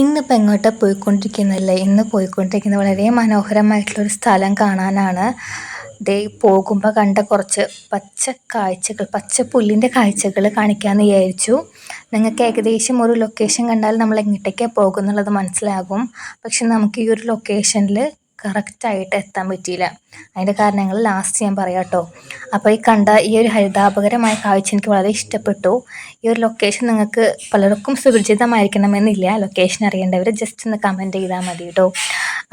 ഇന്നിപ്പോൾ എങ്ങോട്ടാണ് പോയിക്കൊണ്ടിരിക്കുന്നതല്ലേ? ഇന്ന് പോയിക്കൊണ്ടിരിക്കുന്നത് വളരെ മനോഹരമായിട്ടുള്ളൊരു സ്ഥലം കാണാനാണ്. ദേ പോകുമ്പോൾ കണ്ട കുറച്ച് പച്ച കാഴ്ചകൾ, പച്ച പുല്ലിൻ്റെ കാഴ്ചകൾ കാണിക്കാമെന്ന് വിചാരിച്ചു. നിങ്ങൾക്ക് ഏകദേശം ഒരു ലൊക്കേഷൻ കണ്ടാൽ നമ്മൾ എങ്ങോട്ടേക്കാണ് പോകുന്നുള്ളത് മനസ്സിലാകും. പക്ഷെ നമുക്ക് ഈ ഒരു ലൊക്കേഷനിൽ കറക്റ്റായിട്ട് എത്താൻ പറ്റിയില്ല. അതിൻ്റെ കാരണങ്ങൾ ലാസ്റ്റ് ഞാൻ പറയാം കേട്ടോ. അപ്പോൾ ഈ ഒരു ഹരിതാപകരമായ കാഴ്ച എനിക്ക് വളരെ ഇഷ്ടപ്പെട്ടു. ഈ ഒരു ലൊക്കേഷൻ നിങ്ങൾക്ക് പലർക്കും സുപരിചിതമായിരിക്കണമെന്നില്ല. ലൊക്കേഷൻ അറിയേണ്ടവർ ജസ്റ്റ് ഒന്ന് കമൻറ്റ് ചെയ്താൽ മതി കേട്ടോ.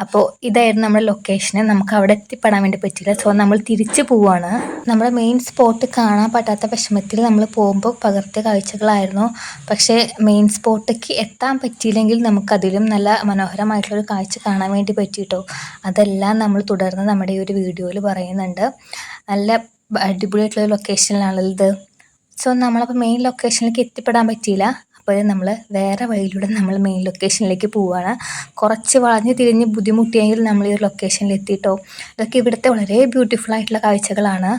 അപ്പോൾ ഇതായിരുന്നു നമ്മുടെ ലൊക്കേഷന്. നമുക്ക് അവിടെ എത്തിപ്പെടാൻ വേണ്ടി പറ്റില്ല. സോ നമ്മൾ തിരിച്ചു പോവുകയാണ്. നമ്മുടെ മെയിൻ സ്പോട്ട് കാണാൻ പറ്റാത്ത വിഷമത്തിൽ നമ്മൾ പോകുമ്പോൾ പകർത്തിയ കാഴ്ചകളായിരുന്നു. പക്ഷേ മെയിൻ സ്പോട്ടിലേക്ക് എത്താൻ പറ്റിയില്ലെങ്കിൽ നമുക്കതിലും നല്ല മനോഹരമായിട്ടുള്ളൊരു കാഴ്ച കാണാൻ വേണ്ടി പറ്റിയിട്ടോ. അതെല്ലാം നമ്മൾ തുടർന്ന് നമ്മുടെ ഈ ഒരു വീഡിയോയിൽ പറയുന്നുണ്ട്. നല്ല അടിപൊളിയായിട്ടുള്ള ലൊക്കേഷനിലാണല്ലോ ഇത്. സോ നമ്മളപ്പോൾ മെയിൻ ലൊക്കേഷനിലേക്ക് എത്തിപ്പെടാൻ പറ്റിയില്ല. അപ്പോൾ നമ്മൾ വേറെ വഴിയിലൂടെ നമ്മൾ മെയിൻ ലൊക്കേഷനിലേക്ക് പോവുകയാണ്. കുറച്ച് വളഞ്ഞ് തിരിഞ്ഞ് ബുദ്ധിമുട്ടിയെങ്കിൽ നമ്മൾ ഈ ഒരു ലൊക്കേഷനിൽ എത്തിയിട്ടോ. ഇതൊക്കെ ഇവിടുത്തെ വളരെ ബ്യൂട്ടിഫുൾ ആയിട്ടുള്ള കാഴ്ചകളാണ്.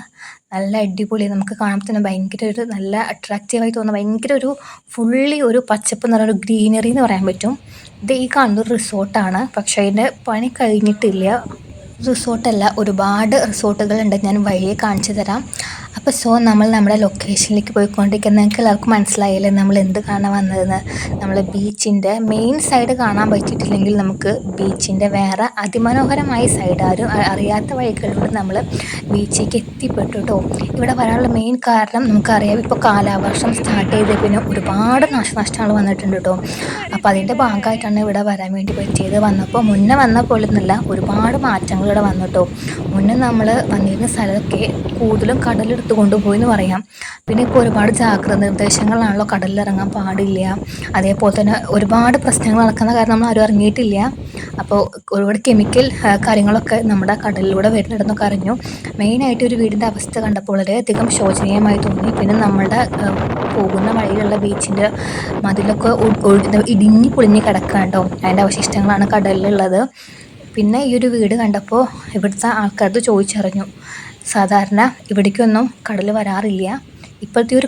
നല്ല അടിപൊളി, നമുക്ക് കാണുമ്പോൾ തന്നെ ഭയങ്കര ഒരു നല്ല അട്രാക്റ്റീവായി തോന്നുന്ന ഭയങ്കര ഒരു ഫുള്ളി ഒരു പച്ചപ്പ് എന്ന് പറയുന്ന ഒരു ഗ്രീനറി എന്ന് പറയാൻ പറ്റും. ഇത് ഈ കാണുന്നൊരു റിസോർട്ടാണ്. പക്ഷേ അതിൻ്റെ പണി കഴിഞ്ഞിട്ടില്ല. റിസോർട്ടല്ല, ഒരുപാട് റിസോർട്ടുകളുണ്ട്. ഞാൻ വഴിയെ കാണിച്ചു തരാം. അപ്പോൾ നമ്മൾ നമ്മുടെ ലൊക്കേഷനിലേക്ക് പോയിക്കൊണ്ടിരിക്കുന്നത് നിങ്ങൾക്ക് എല്ലാവർക്കും മനസ്സിലായില്ലേ നമ്മൾ എന്ത് കാണാൻ വന്നതെന്ന്. നമ്മൾ ബീച്ചിൻ്റെ മെയിൻ സൈഡ് കാണാൻ പറ്റിയിട്ടില്ലെങ്കിൽ നമുക്ക് ബീച്ചിൻ്റെ വേറെ അതിമനോഹരമായ സൈഡ്, ആരും അറിയാത്ത വഴികളിലൂടെ നമ്മൾ ബീച്ചിലേക്ക് എത്തിപ്പെട്ടു കേട്ടോ. ഇവിടെ വരാനുള്ള മെയിൻ കാരണം നമുക്കറിയാം, ഇപ്പോൾ കാലവർഷം സ്റ്റാർട്ട് ചെയ്ത് പിന്നെ ഒരുപാട് നാശനഷ്ടങ്ങൾ വന്നിട്ടുണ്ട് കേട്ടോ. അപ്പോൾ അതിൻ്റെ ഭാഗമായിട്ടാണ് ഇവിടെ വരാൻ വേണ്ടി പറ്റിയത്. മുന്നേ വന്ന പോലെ ഒന്നുമല്ല, ഒരുപാട് മാറ്റങ്ങൾ ഇവിടെ വന്നു കേട്ടോ. മുന്നേ നമ്മൾ വന്നിരുന്ന സ്ഥലമൊക്കെ കൂടുതലും കടലെടുത്ത് കൊണ്ടുപോയി എന്ന് പറയാം. പിന്നെ ഇപ്പോൾ ഒരുപാട് ജാഗ്രത നിർദ്ദേശങ്ങളാണല്ലോ, കടലിലിറങ്ങാൻ പാടില്ല. അതേപോലെ തന്നെ ഒരുപാട് പ്രശ്നങ്ങൾ നടക്കുന്ന കാരണം നമ്മൾ ആരും ഇറങ്ങിയിട്ടില്ല. അപ്പോൾ ഒരുപാട് കെമിക്കൽ കാര്യങ്ങളൊക്കെ നമ്മുടെ കടലിലൂടെ വരുന്നിടന്നൊക്കെ അറിഞ്ഞു. മെയിനായിട്ട് ഒരു വീടിൻ്റെ അവസ്ഥ കണ്ടപ്പോൾ വളരെയധികം ശോചനീയമായി തോന്നി. പിന്നെ നമ്മുടെ പോകുന്ന വഴിയിലുള്ള ബീച്ചിൻ്റെ മതിലൊക്കെ ഇടിഞ്ഞ് പൊളിഞ്ഞ് കിടക്കാണ്ടോ, അതിൻ്റെ അവശിഷ്ടങ്ങളാണ് കടലിലുള്ളത്. പിന്നെ ഈ ഒരു വീട് കണ്ടപ്പോൾ ഇവിടുത്തെ ആൾക്കാരത് ചോദിച്ചറിഞ്ഞു. സാധാരണ ഇവിടേക്കൊന്നും കടൽ വരാറില്ല. ഇപ്പോഴത്തെ ഒരു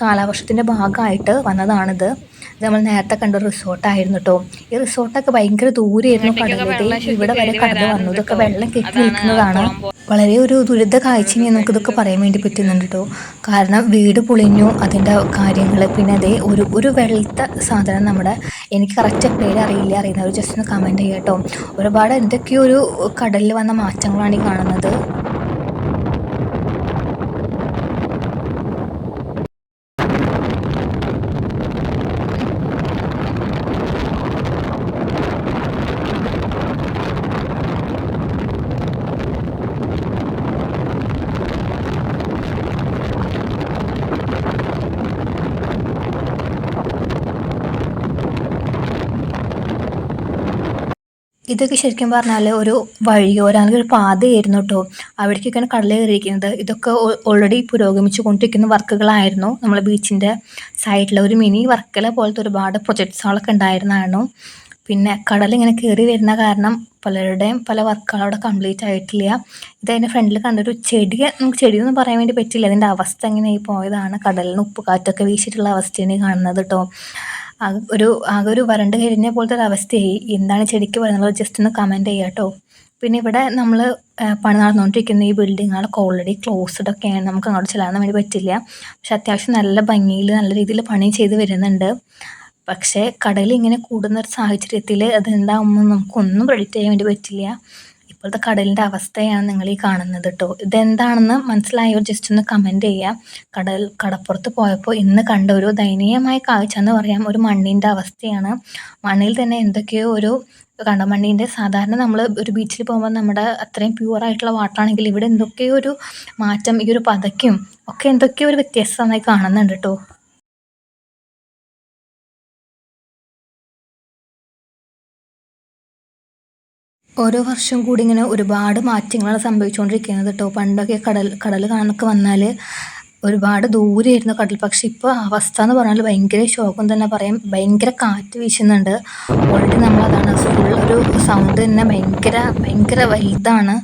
കാലവർഷത്തിൻ്റെ ഭാഗമായിട്ട് വന്നതാണിത്. ഇത് നമ്മൾ നേരത്തെ കണ്ട റിസോർട്ടായിരുന്നു കേട്ടോ. ഈ റിസോർട്ടൊക്കെ ഭയങ്കര ദൂരെയായിരുന്നു കടലിൽ. ഇവിടെ വരെ കടൽ വന്നു. ഇതൊക്കെ വെള്ളം കെട്ടി നിൽക്കുന്നതാണ്. വളരെ ഒരു ദുരിത കാഴ്ചയെ നമുക്കിതൊക്കെ പറയാൻ വേണ്ടി പറ്റുന്നുണ്ട് കേട്ടോ. കാരണം വീട് പൊളിഞ്ഞു, അതിൻ്റെ കാര്യങ്ങൾ. പിന്നെ അതേ ഒരു വെളുത്ത സാധനം, നമ്മുടെ എനിക്ക് കറക്റ്റ് പേര് അറിയുന്നവർ ജസ്റ്റ് ഒന്ന് കമൻറ്റ് ചെയ്യാം കേട്ടോ. ഒരുപാട് എന്തൊക്കെയോ ഒരു കടലിൽ വന്ന മാറ്റങ്ങളാണ് ഈ കാണുന്നത്. ഇതൊക്കെ ശരിക്കും പറഞ്ഞാൽ ഒരു വഴിയോ അല്ലെങ്കിൽ ഒരു പാതയായിരുന്നു കേട്ടോ. അവിടേക്കൊക്കെയാണ് കടൽ കയറിയിരിക്കുന്നത്. ഇതൊക്കെ ഓൾറെഡി പുരോഗമിച്ചു കൊണ്ടിരിക്കുന്ന വർക്കുകളായിരുന്നു. നമ്മൾ ബീച്ചിൻ്റെ സൈഡിൽ ഒരു മിനി വർക്കല പോലത്തെ ഒരുപാട് പ്രൊജക്ട്സുകളൊക്കെ ഉണ്ടായിരുന്നതാണ്. പിന്നെ കടലിങ്ങനെ കയറി വരുന്ന കാരണം പലരുടെയും പല വർക്കുകളും അവിടെ കംപ്ലീറ്റ് ആയിട്ടില്ല. ഇതതിൻ്റെ ഫ്രണ്ടിൽ കണ്ടൊരു നമുക്ക് ചെടിയൊന്നും പറയാൻ വേണ്ടി പറ്റില്ല. അതിൻ്റെ അവസ്ഥ എങ്ങനെയായി പോയതാണ്. കടലിന് ഉപ്പ് കാറ്റൊക്കെ വീശിയിട്ടുള്ള അവസ്ഥയാണ് കാണുന്നത് കേട്ടോ. ആകെ ഒരു വരണ്ട് കരിഞ്ഞ പോലത്തെ ഒരു അവസ്ഥയായി. എന്താണ് ചെടിക്ക് പറയുന്നത് ജസ്റ്റ് ഒന്ന് കമൻറ്റ് ചെയ്യുക കേട്ടോ. പിന്നെ ഇവിടെ നമ്മൾ പണി നടന്നുകൊണ്ടിരിക്കുന്ന ഈ ബിൽഡിങ്ങുകളൊക്കെ ഓൾറെഡി ക്ലോസ്ഡ് ഒക്കെയാണ്. നമുക്ക് അങ്ങോട്ട് ചെല്ലാൻ വേണ്ടി പറ്റില്ല. പക്ഷെ അത്യാവശ്യം നല്ല ഭംഗിയിൽ നല്ല രീതിയിൽ പണി ചെയ്ത് വരുന്നുണ്ട്. പക്ഷേ കടൽ ഇങ്ങനെ കൂടുന്നൊരു സാഹചര്യത്തിൽ അതെന്താകുമ്പോൾ നമുക്കൊന്നും പ്രെഡിക്റ്റ് ചെയ്യാൻ വേണ്ടി പറ്റില്ല. ഇപ്പോഴത്തെ കടലിൻ്റെ അവസ്ഥയാണ് നിങ്ങൾ ഈ കാണുന്നത് കേട്ടോ. ഇതെന്താണെന്ന് മനസ്സിലായവർ ജസ്റ്റ് ഒന്ന് കമൻറ്റ് ചെയ്യുക. കടപ്പുറത്ത് പോയപ്പോൾ ഇന്ന് കണ്ട ഒരു ദയനീയമായ കാഴ്ച എന്ന് പറയാം. ഒരു മണ്ണിൻ്റെ അവസ്ഥയാണ്. മണ്ണിൽ തന്നെ എന്തൊക്കെയോ ഒരു മണ്ണിൻ്റെ സാധാരണ നമ്മൾ ഒരു ബീച്ചിൽ പോകുമ്പോൾ നമ്മുടെ അത്രയും പ്യുവറായിട്ടുള്ള വാട്ടറാണെങ്കിൽ ഇവിടെ എന്തൊക്കെയോ ഒരു മാറ്റം, ഈ ഒരു പതയ്ക്കും ഒക്കെ എന്തൊക്കെയോ ഒരു വ്യത്യാസമായി കാണുന്നുണ്ട് കേട്ടോ. ഓരോ വർഷം കൂടി ഇങ്ങനെ ഒരുപാട് മാറ്റങ്ങളാണ് സംഭവിച്ചുകൊണ്ടിരിക്കുന്നത് കേട്ടോ. പണ്ടൊക്കെ കടൽ കാണാനൊക്കെ വന്നാൽ ഒരുപാട് ദൂരെയായിരുന്നു കടൽ. പക്ഷെ ഇപ്പോൾ അവസ്ഥ എന്ന് പറഞ്ഞാൽ ഭയങ്കര ശോകം തന്നെ പറയാം. ഭയങ്കര കാറ്റ് വീശുന്നുണ്ട്. ഓൾറെഡി നമ്മളതാണ് ഫുൾ ഒരു സൗണ്ട് തന്നെ ഭയങ്കര ഭയങ്കര വലുതാണ്.